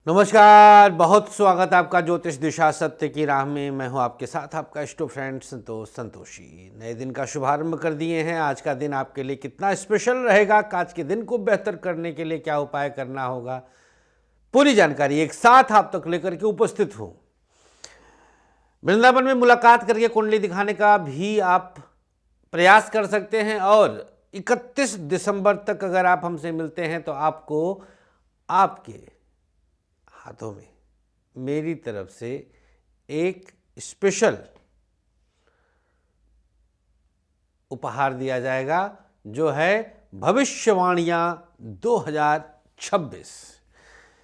नमस्कार, बहुत स्वागत आपका ज्योतिष दिशा सत्य की राह में। मैं हूं आपके साथ आपका इष्ट फ्रेंड संतोषी। नए दिन का शुभारंभ कर दिए हैं। आज का दिन आपके लिए कितना स्पेशल रहेगा, आज के दिन को बेहतर करने के लिए क्या उपाय करना होगा, पूरी जानकारी एक साथ आप तक लेकर के उपस्थित हूं। वृंदावन में मुलाकात करके कुंडली दिखाने का भी आप प्रयास कर सकते हैं और 31 दिसंबर तक अगर आप हमसे मिलते हैं तो आपको आपके हाथों में मेरी तरफ से एक स्पेशल उपहार दिया जाएगा, जो है भविष्यवाणियां 2026।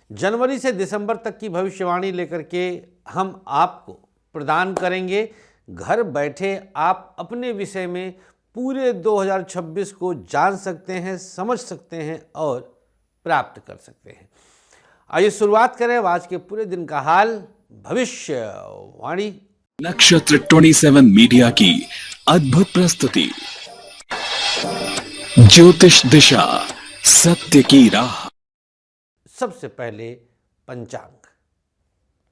जनवरी से दिसंबर तक की भविष्यवाणी लेकर के हम आपको प्रदान करेंगे। घर बैठे आप अपने विषय में पूरे 2026 को जान सकते हैं, समझ सकते हैं और प्राप्त कर सकते हैं। आइए शुरुआत करें आज के पूरे दिन का हाल भविष्यवाणी। नक्षत्र 27 मीडिया की अद्भुत प्रस्तुति, ज्योतिष दिशा सत्य की राह। सबसे पहले पंचांग।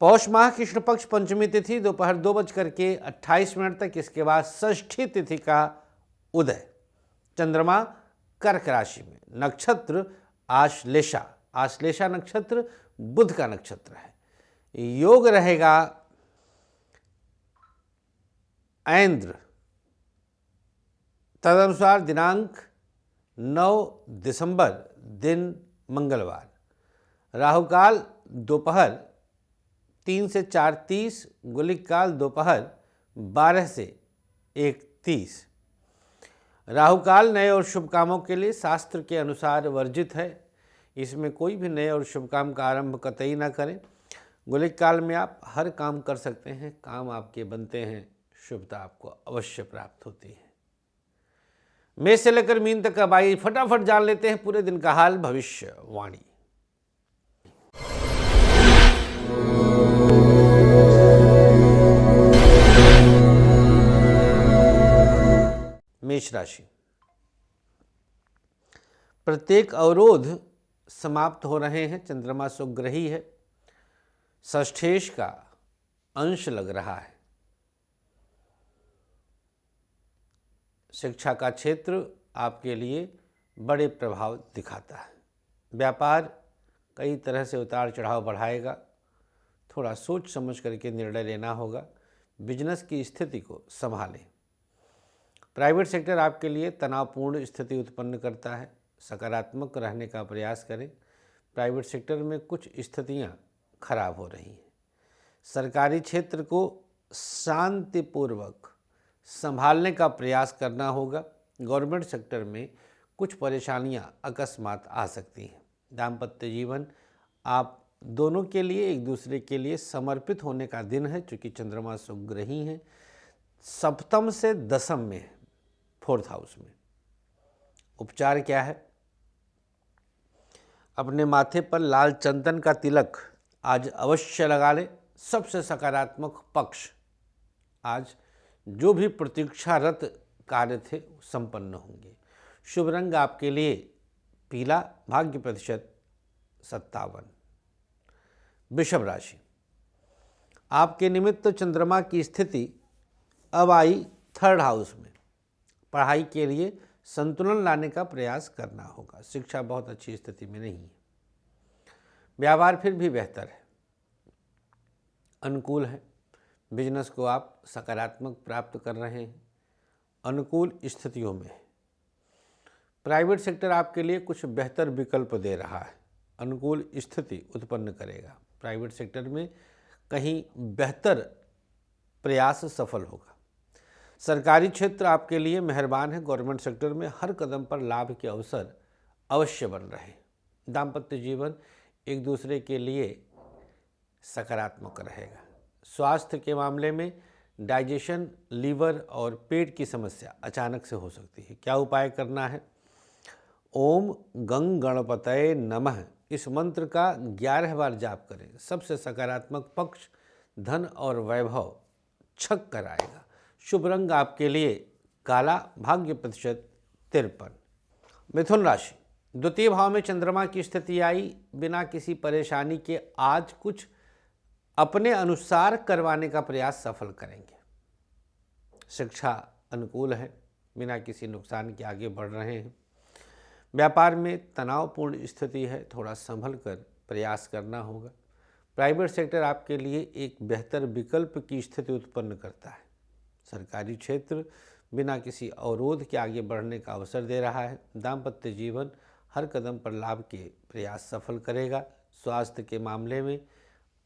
पौष माह कृष्ण पक्ष पंचमी तिथि दोपहर 2:28 तक, इसके बाद षष्ठी तिथि का उदय। चंद्रमा कर्क राशि में, नक्षत्र आश्लेषा। आश्लेषा नक्षत्र बुध का नक्षत्र है। योग रहेगा ऐन्द्र। तदनुसार दिनांक 9 दिसंबर, दिन मंगलवार। राहुकाल दोपहर 3 से 4:30, गुलिक काल दोपहर 12 से 1:30। राहुकाल नए और शुभ कामों के लिए शास्त्र के अनुसार वर्जित है। इसमें कोई भी नए और शुभ काम का आरंभ कतई ना करें। गुलिक काल में आप हर काम कर सकते हैं, काम आपके बनते हैं, शुभता आपको अवश्य प्राप्त होती है। मेष से लेकर मीन तक का आइए फटाफट जान लेते हैं पूरे दिन का हाल भविष्यवाणी। मेष राशि। प्रत्येक अवरोध समाप्त हो रहे हैं। चंद्रमा सुग्रही है, षष्ठेश का अंश लग रहा है। शिक्षा का क्षेत्र आपके लिए बड़े प्रभाव दिखाता है। व्यापार कई तरह से उतार चढ़ाव बढ़ाएगा, थोड़ा सोच समझ करके निर्णय लेना होगा। बिजनेस की स्थिति को संभालें। प्राइवेट सेक्टर आपके लिए तनावपूर्ण स्थिति उत्पन्न करता है, सकारात्मक रहने का प्रयास करें। प्राइवेट सेक्टर में कुछ स्थितियां खराब हो रही हैं। सरकारी क्षेत्र को शांतिपूर्वक संभालने का प्रयास करना होगा। गवर्नमेंट सेक्टर में कुछ परेशानियां अकस्मात आ सकती हैं। दाम्पत्य जीवन आप दोनों के लिए एक दूसरे के लिए समर्पित होने का दिन है, चूँकि चंद्रमा सुग्रही हैं। सप्तम से दशम में है, 4th हाउस में। उपचार क्या है? अपने माथे पर लाल चंदन का तिलक आज अवश्य लगा लें। सबसे सकारात्मक पक्ष आज जो भी प्रतीक्षारत कार्य थे संपन्न होंगे। शुभ रंग आपके लिए पीला, भाग्य प्रतिशत 57। वृषभ राशि। आपके निमित्त चंद्रमा की स्थिति अब आई 3rd हाउस में। पढ़ाई के लिए संतुलन लाने का प्रयास करना होगा। शिक्षा बहुत अच्छी स्थिति में नहीं है। व्यापार फिर भी बेहतर है, अनुकूल है। बिजनेस को आप सकारात्मक प्राप्त कर रहे हैं, अनुकूल स्थितियों में है। प्राइवेट सेक्टर आपके लिए कुछ बेहतर विकल्प दे रहा है, अनुकूल स्थिति उत्पन्न करेगा। प्राइवेट सेक्टर में कहीं बेहतर प्रयास सफल होगा। सरकारी क्षेत्र आपके लिए मेहरबान है। गवर्नमेंट सेक्टर में हर कदम पर लाभ के अवसर अवश्य बन रहे हैं। दाम्पत्य जीवन एक दूसरे के लिए सकारात्मक रहेगा। स्वास्थ्य के मामले में डाइजेशन, लीवर और पेट की समस्या अचानक से हो सकती है। क्या उपाय करना है? ओम गंग गणपतये नमः इस मंत्र का 11 बार जाप करें। सबसे सकारात्मक पक्ष धन और वैभव छक कर आएगा। शुभ रंग आपके लिए काला, भाग्य प्रतिशत 53। मिथुन राशि। द्वितीय भाव में चंद्रमा की स्थिति आई, बिना किसी परेशानी के आज कुछ अपने अनुसार करवाने का प्रयास सफल करेंगे। शिक्षा अनुकूल है, बिना किसी नुकसान के आगे बढ़ रहे हैं। व्यापार में तनावपूर्ण स्थिति है, थोड़ा संभल कर प्रयास करना होगा। प्राइवेट सेक्टर आपके लिए एक बेहतर विकल्प की स्थिति उत्पन्न करता है। सरकारी क्षेत्र बिना किसी अवरोध के आगे बढ़ने का अवसर दे रहा है। दाम्पत्य जीवन हर कदम पर लाभ के प्रयास सफल करेगा। स्वास्थ्य के मामले में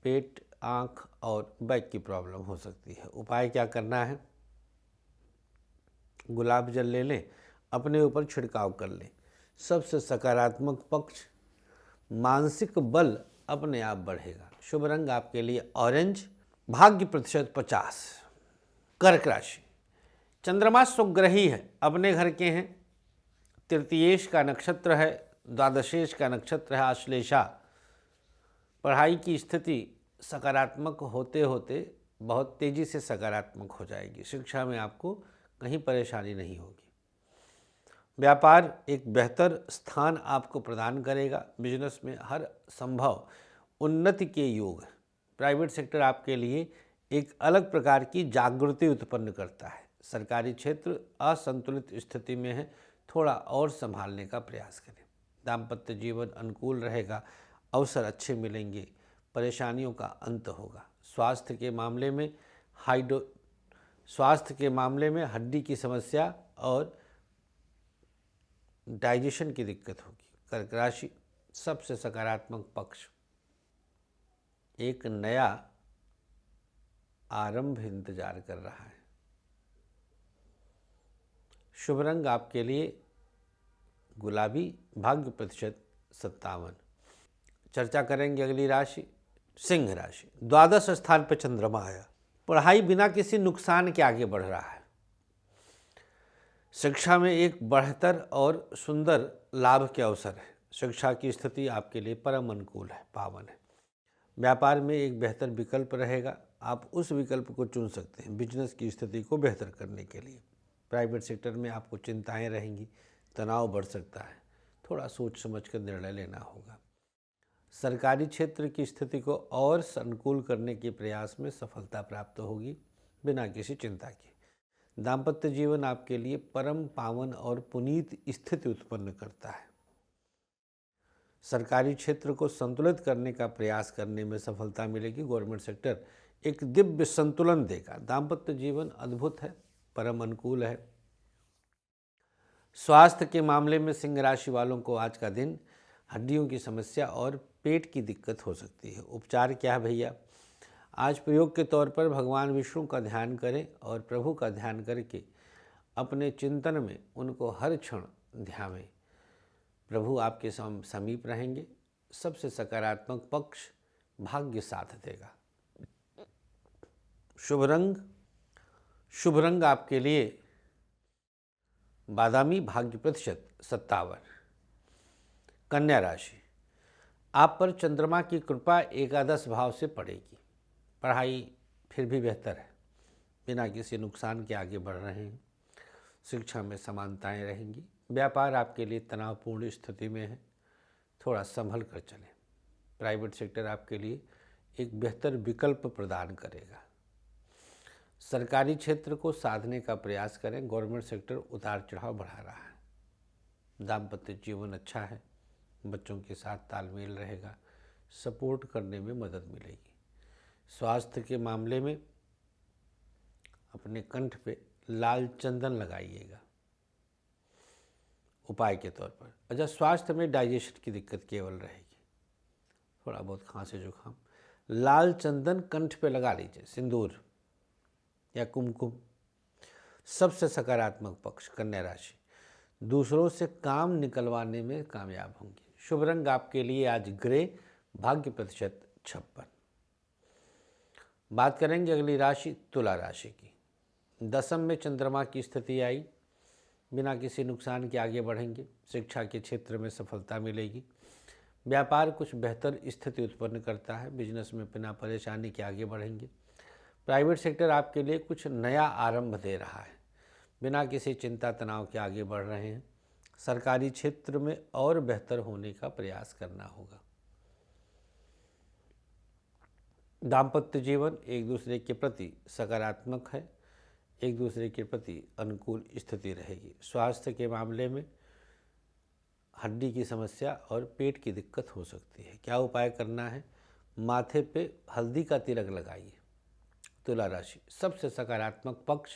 पेट, आँख और बैक की प्रॉब्लम हो सकती है। उपाय क्या करना है? गुलाब जल ले लें, अपने ऊपर छिड़काव कर लें। सबसे सकारात्मक पक्ष, मानसिक बल अपने आप बढ़ेगा। शुभ रंग आपके लिए ऑरेंज, भाग्य प्रतिशत 50। कर्क राशि, चंद्रमा सुग्रही है, अपने घर के हैं। तृतीयेश का नक्षत्र है, द्वादशेश का नक्षत्र है आश्लेषा। पढ़ाई की स्थिति सकारात्मक होते होते बहुत तेज़ी से सकारात्मक हो जाएगी। शिक्षा में आपको कहीं परेशानी नहीं होगी। व्यापार एक बेहतर स्थान आपको प्रदान करेगा। बिजनेस में हर संभव उन्नति के योग है। प्राइवेट सेक्टर आपके लिए एक अलग प्रकार की जागृति उत्पन्न करता है। सरकारी क्षेत्र असंतुलित स्थिति में है, थोड़ा और संभालने का प्रयास करें। दाम्पत्य जीवन अनुकूल रहेगा, अवसर अच्छे मिलेंगे, परेशानियों का अंत होगा। स्वास्थ्य के मामले में हड्डी की समस्या और डाइजेशन की दिक्कत होगी। कर्क राशि, सबसे सकारात्मक पक्ष, एक नया आरंभ इंतजार कर रहा है। शुभ रंग आपके लिए गुलाबी, भाग्य प्रतिशत 57। चर्चा करेंगे अगली राशि, सिंह राशि। द्वादश स्थान पर चंद्रमा आया। पढ़ाई बिना किसी नुकसान के आगे बढ़ रहा है। शिक्षा में एक बढ़तर और सुंदर लाभ के अवसर है। शिक्षा की स्थिति आपके लिए परम अनुकूल है, पावन है। व्यापार में एक बेहतर विकल्प रहेगा, आप उस विकल्प को चुन सकते हैं बिजनेस की स्थिति को बेहतर करने के लिए। प्राइवेट सेक्टर में आपको चिंताएं रहेंगी, तनाव बढ़ सकता है, थोड़ा सोच समझ कर निर्णय लेना होगा। सरकारी क्षेत्र की स्थिति को और अनुकूल करने के प्रयास में सफलता प्राप्त होगी, बिना किसी चिंता के। दाम्पत्य जीवन आपके लिए परम पावन और पुनीत स्थिति उत्पन्न करता है। सरकारी क्षेत्र को संतुलित करने का प्रयास करने में सफलता मिलेगी। गवर्नमेंट सेक्टर एक दिव्य संतुलन देगा। दाम्पत्य जीवन अद्भुत है, परम अनुकूल है। स्वास्थ्य के मामले में सिंह राशि वालों को आज का दिन हड्डियों की समस्या और पेट की दिक्कत हो सकती है। उपचार क्या है भैया? आज प्रयोग के तौर पर भगवान विष्णु का ध्यान करें और प्रभु का ध्यान करके अपने चिंतन में उनको हर क्षण ध्याएं। प्रभु आपके समीप रहेंगे। सबसे सकारात्मक पक्ष, भाग्य साथ देगा। शुभ रंग आपके लिए बादामी, भाग्य प्रतिशत 57। कन्या राशि, आप पर चंद्रमा की कृपा एकादश भाव से पड़ेगी। पढ़ाई फिर भी बेहतर है, बिना किसी नुकसान के आगे बढ़ रहे हैं। शिक्षा में समानताएं रहेंगी। व्यापार आपके लिए तनावपूर्ण स्थिति में है, थोड़ा संभल कर चलें। प्राइवेट सेक्टर आपके लिए एक बेहतर विकल्प प्रदान करेगा। सरकारी क्षेत्र को साधने का प्रयास करें। गवर्नमेंट सेक्टर उतार चढ़ाव बढ़ा रहा है। दाम्पत्य जीवन अच्छा है, बच्चों के साथ तालमेल रहेगा, सपोर्ट करने में मदद मिलेगी। स्वास्थ्य के मामले में अपने कंठ पे लाल चंदन लगाइएगा उपाय के तौर पर। अच्छा, स्वास्थ्य में डाइजेशन की दिक्कत केवल रहेगी, थोड़ा बहुत खांसी जुकाम। लाल चंदन कंठ पे लगा लीजिए, सिंदूर या कुमकुम। सबसे सकारात्मक पक्ष, कन्या राशि, दूसरों से काम निकलवाने में कामयाब होंगे। शुभ रंग आपके लिए आज ग्रे, भाग्य प्रतिशत 56। बात करेंगे अगली राशि, तुला राशि की। दशम में चंद्रमा की स्थिति आई, बिना किसी नुकसान के आगे बढ़ेंगे। शिक्षा के क्षेत्र में सफलता मिलेगी। व्यापार कुछ बेहतर स्थिति उत्पन्न करता है। बिजनेस में बिना परेशानी के आगे बढ़ेंगे। प्राइवेट सेक्टर आपके लिए कुछ नया आरंभ दे रहा है, बिना किसी चिंता तनाव के आगे बढ़ रहे हैं। सरकारी क्षेत्र में और बेहतर होने का प्रयास करना होगा। दाम्पत्य जीवन एक दूसरे के प्रति सकारात्मक है, एक दूसरे के प्रति अनुकूल स्थिति रहेगी। स्वास्थ्य के मामले में हड्डी की समस्या और पेट की दिक्कत हो सकती है। क्या उपाय करना है? माथे पे हल्दी का तिलक लगाइए। तुला राशि, सबसे सकारात्मक पक्ष,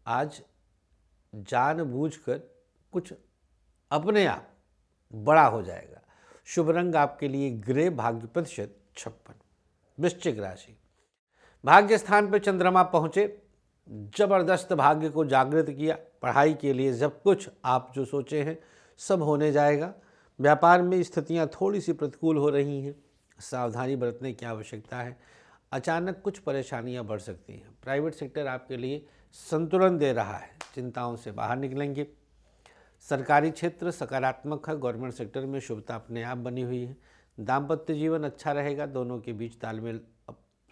आज जानबूझकर कुछ अपने आप बड़ा हो जाएगा। शुभ रंग आपके लिए ग्रे, भाग्य प्रतिशत 56। वृश्चिक राशि, भाग्य स्थान पर चंद्रमा पहुंचे, जबरदस्त भाग्य को जागृत किया। पढ़ाई के लिए जब कुछ आप जो सोचे हैं सब होने जाएगा। व्यापार में स्थितियां थोड़ी सी प्रतिकूल हो रही हैं, सावधानी बरतने की आवश्यकता है। अचानक कुछ परेशानियां बढ़ सकती हैं। प्राइवेट सेक्टर आपके लिए संतुलन दे रहा है, चिंताओं से बाहर निकलेंगे। सरकारी क्षेत्र सकारात्मक है, गवर्नमेंट सेक्टर में शुभता अपने आप बनी हुई है। दाम्पत्य जीवन अच्छा रहेगा, दोनों के बीच तालमेल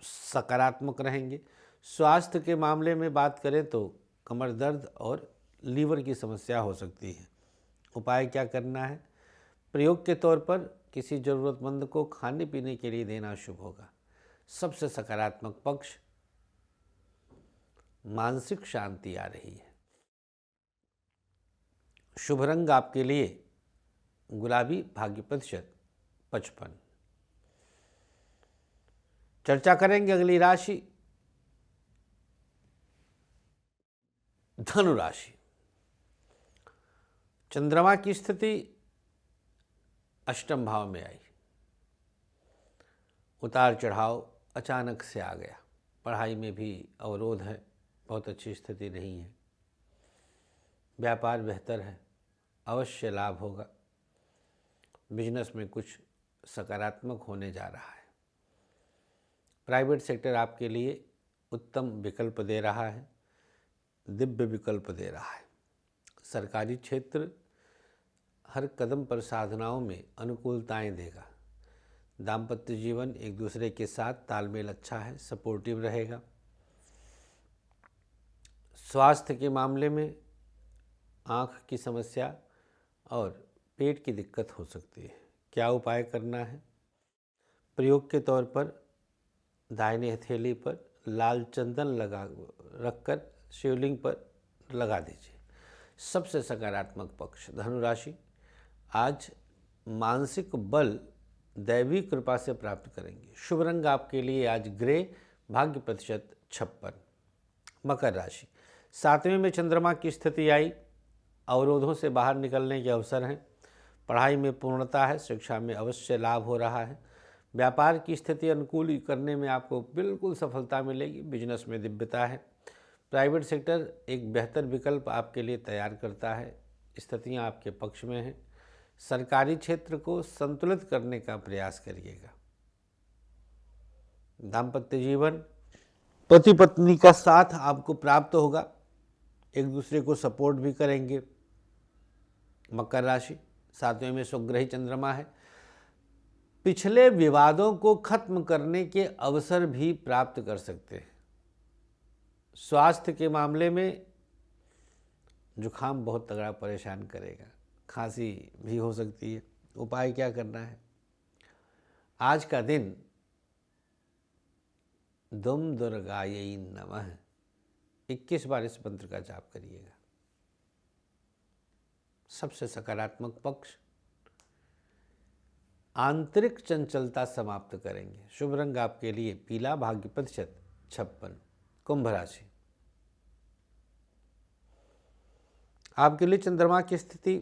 सकारात्मक रहेंगे। स्वास्थ्य के मामले में बात करें तो कमर दर्द और लीवर की समस्या हो सकती है। उपाय क्या करना है? प्रयोग के तौर पर किसी ज़रूरतमंद को खाने पीने के लिए देना शुभ होगा। सबसे सकारात्मक पक्ष, मानसिक शांति आ रही है। शुभ रंग आपके लिए गुलाबी, भाग्य प्रतिशत 55। चर्चा करेंगे अगली राशि धनु राशि। चंद्रमा की स्थिति अष्टम भाव में आई, उतार चढ़ाव अचानक से आ गया। पढ़ाई में भी अवरोध है, बहुत अच्छी स्थिति नहीं है। व्यापार बेहतर है, अवश्य लाभ होगा। बिजनेस में कुछ सकारात्मक होने जा रहा है। प्राइवेट सेक्टर आपके लिए उत्तम विकल्प दे रहा है, दिव्य विकल्प दे रहा है। सरकारी क्षेत्र हर कदम पर साधनाओं में अनुकूलताएं देगा। दाम्पत्य जीवन एक दूसरे के साथ तालमेल अच्छा है, सपोर्टिव रहेगा। स्वास्थ्य के मामले में आँख की समस्या और पेट की दिक्कत हो सकती है। क्या उपाय करना है? प्रयोग के तौर पर दाहिने हथेली पर लाल चंदन रखकर शिवलिंग पर लगा दीजिए। सबसे सकारात्मक पक्ष धनु राशि, आज मानसिक बल दैवी कृपा से प्राप्त करेंगे। शुभ रंग आपके लिए आज ग्रे, भाग्य प्रतिशत 56। मकर राशि, 7वें में चंद्रमा की स्थिति आई, अवरोधों से बाहर निकलने के अवसर हैं। पढ़ाई में पूर्णता है, शिक्षा में अवश्य लाभ हो रहा है। व्यापार की स्थिति अनुकूल करने में आपको बिल्कुल सफलता मिलेगी। बिजनेस में दिव्यता है। प्राइवेट सेक्टर एक बेहतर विकल्प आपके लिए तैयार करता है, स्थितियां आपके पक्ष में हैं। सरकारी क्षेत्र को संतुलित करने का प्रयास करिएगा। दाम्पत्य जीवन पति पत्नी का साथ आपको प्राप्त होगा, एक दूसरे को सपोर्ट भी करेंगे। मकर राशि, 7वें में स्वग्रही चंद्रमा है, पिछले विवादों को खत्म करने के अवसर भी प्राप्त कर सकते हैं। स्वास्थ्य के मामले में जुखाम बहुत तगड़ा परेशान करेगा, खांसी भी हो सकती है। उपाय क्या करना है? आज का दिन दुम दुर्गायै नमः 21 बार इस मंत्र का जाप करिएगा। सबसे सकारात्मक पक्ष, आंतरिक चंचलता समाप्त करेंगे। शुभ रंग आपके लिए पीला, भाग्य प्रतिशत 56। कुंभ राशि, आपके लिए चंद्रमा की स्थिति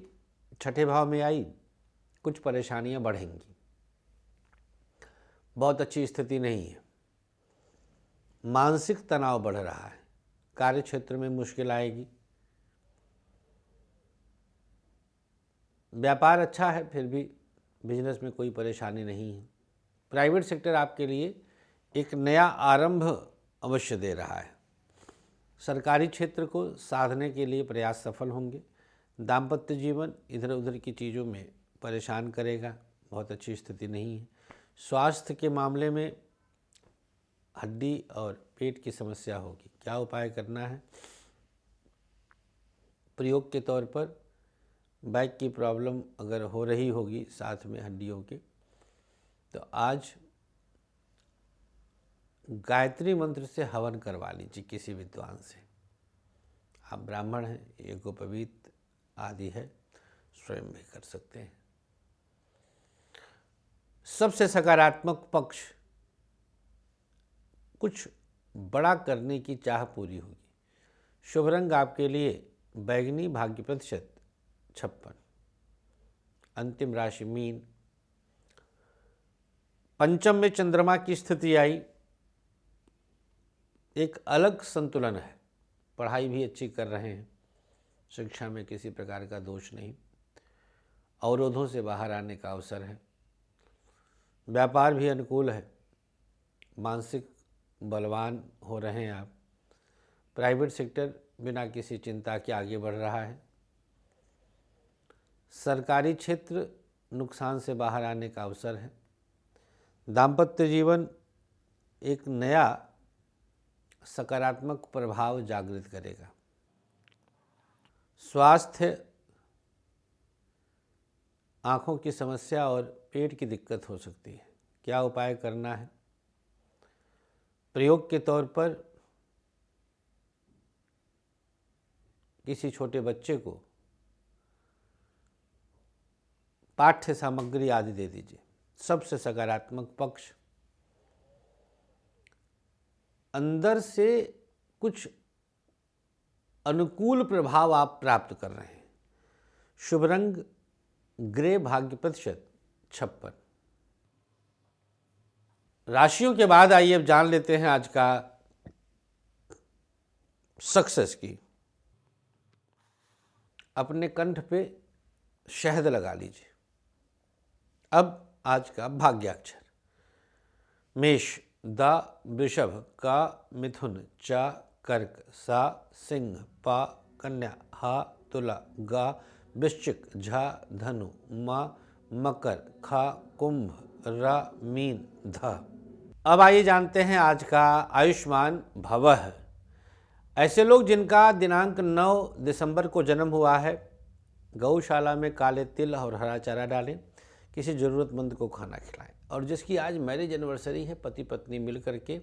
छठे भाव में आई, कुछ परेशानियां बढ़ेंगी। बहुत अच्छी स्थिति नहीं है। मानसिक तनाव बढ़ रहा है, कार्य क्षेत्र में मुश्किल आएगी। व्यापार अच्छा है, फिर भी बिजनेस में कोई परेशानी नहीं है। प्राइवेट सेक्टर आपके लिए एक नया आरंभ अवश्य दे रहा है। सरकारी क्षेत्र को साधने के लिए प्रयास सफल होंगे। दाम्पत्य जीवन इधर उधर की चीज़ों में परेशान करेगा, बहुत अच्छी स्थिति नहीं है। स्वास्थ्य के मामले में हड्डी और पेट की समस्या होगी। क्या उपाय करना है? प्रयोग के तौर पर बैक की प्रॉब्लम अगर हो रही होगी साथ में हड्डियों के, तो आज गायत्री मंत्र से हवन करवा लीजिए किसी विद्वान से। आप ब्राह्मण हैं, यज्ञोपवीत आदि है, स्वयं भी कर सकते हैं। सबसे सकारात्मक पक्ष, कुछ बड़ा करने की चाह पूरी होगी। शुभ रंग आपके लिए बैगनी, भाग्य प्रतिशत 56। अंतिम राशि मीन। पंचम में चंद्रमा की स्थिति आई, एक अलग संतुलन है। पढ़ाई भी अच्छी कर रहे हैं, शिक्षा में किसी प्रकार का दोष नहीं, अवरोधों से बाहर आने का अवसर है। व्यापार भी अनुकूल है, मानसिक बलवान हो रहे हैं आप। प्राइवेट सेक्टर बिना किसी चिंता के आगे बढ़ रहा है। सरकारी क्षेत्र नुकसान से बाहर आने का अवसर है। दाम्पत्य जीवन एक नया सकारात्मक प्रभाव जागृत करेगा। स्वास्थ्य, आँखों की समस्या और पेट की दिक्कत हो सकती है। क्या उपाय करना है? प्रयोग के तौर पर किसी छोटे बच्चे को पाठ्य सामग्री आदि दे दीजिए। सबसे सकारात्मक पक्ष, अंदर से कुछ अनुकूल प्रभाव आप प्राप्त कर रहे हैं। शुभ रंग ग्रे, भाग्य प्रतिशत 56। राशियों के बाद आइए अब जान लेते हैं आज का सक्सेस की। अपने कंठ पे शहद लगा लीजिए। अब आज का भाग्याक्षर, मेष, दा, वृषभ, का, मिथुन, चा, कर्क, सा, सिंह, पा, कन्या, हा, तुला, गा, वृश्चिक, झा, धनु, मा, मकर, खा, कुंभ, रा, मीन, ध। अब आइए जानते हैं आज का आयुष्मान भवः। ऐसे लोग जिनका दिनांक 9 दिसंबर को जन्म हुआ है, गौशाला में काले तिल और हरा चारा डालें, किसी ज़रूरतमंद को खाना खिलाएं। और जिसकी आज मैरिज एनिवर्सरी है, पति पत्नी मिल करके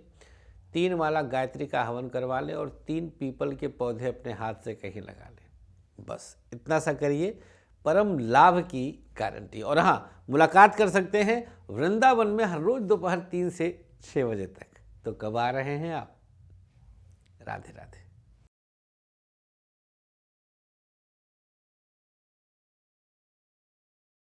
3 माला गायत्री का हवन करवा लें और 3 पीपल के पौधे अपने हाथ से कहीं लगा लें। बस इतना सा करिए, परम लाभ की गारंटी। और हाँ, मुलाकात कर सकते हैं वृंदावन में हर रोज़ दोपहर 3 से 6 बजे तक। तो कब आ रहे हैं आप? राधे राधे।